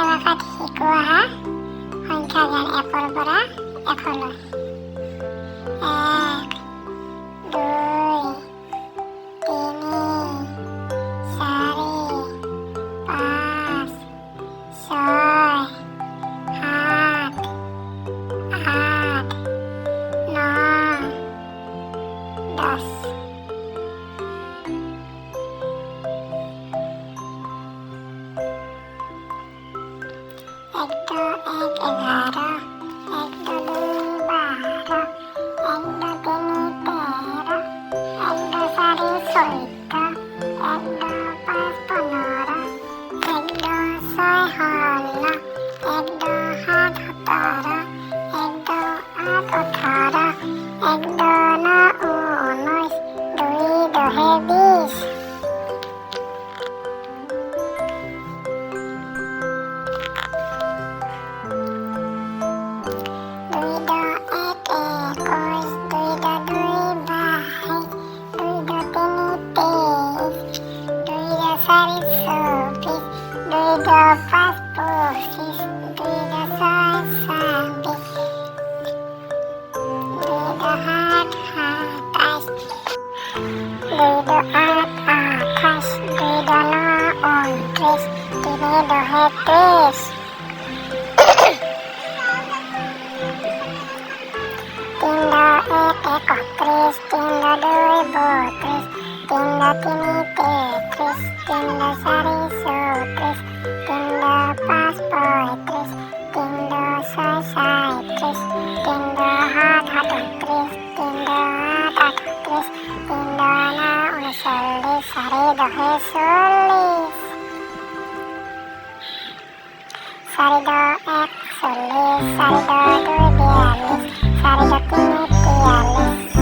ভাষাত শিকো অহা সংখ্যা জ্ঞান একৰ পৰা এশলৈ। 1 2 3 4 5 6 7 8 9 10। এক দু এক 11, এক দু দুই 12, এক দু তিনি 13, এক দু চাৰি 14, এক দু পাঁচ 15, এক দু ছয় 16, এক দু সাত 17, এক দু আঠ 18, এক দু ন 19,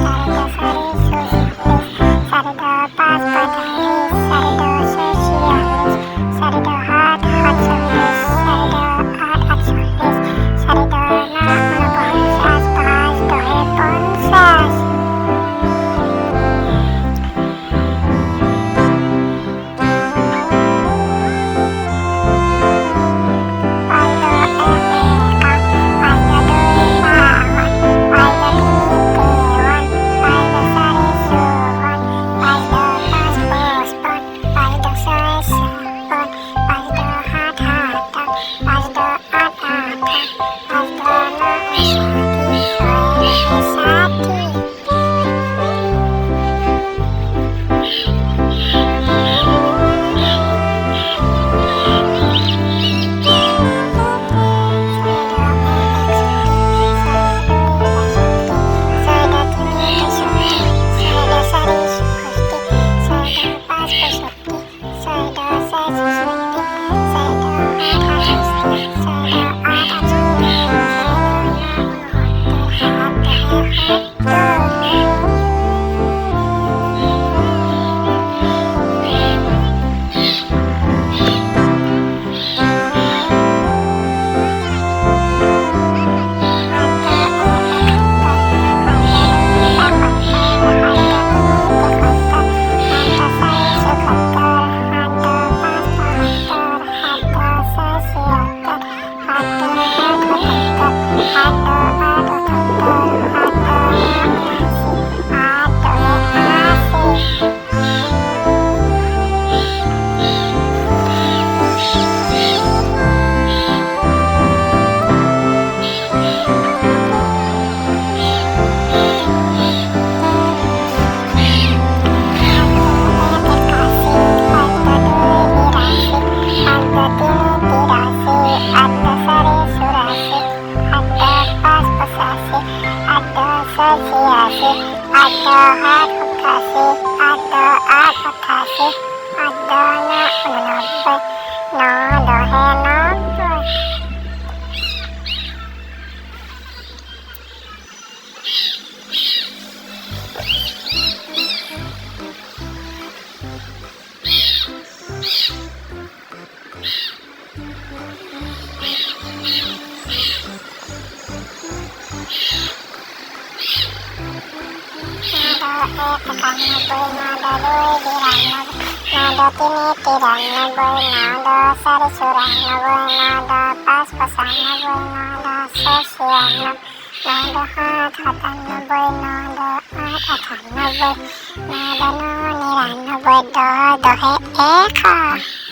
দুই দহে 20। তিনি তিরানব্বই, নয় চারি চুরানব্বই, নয় পাঁচ পঁচানব্বই, নয় ছয় ছিয়ানব্বই, নয় সাত সাতানব্বই, নয় আঠ আঠানব্বই, নয় ন নিৰান্নব্বৈ, দহে 100।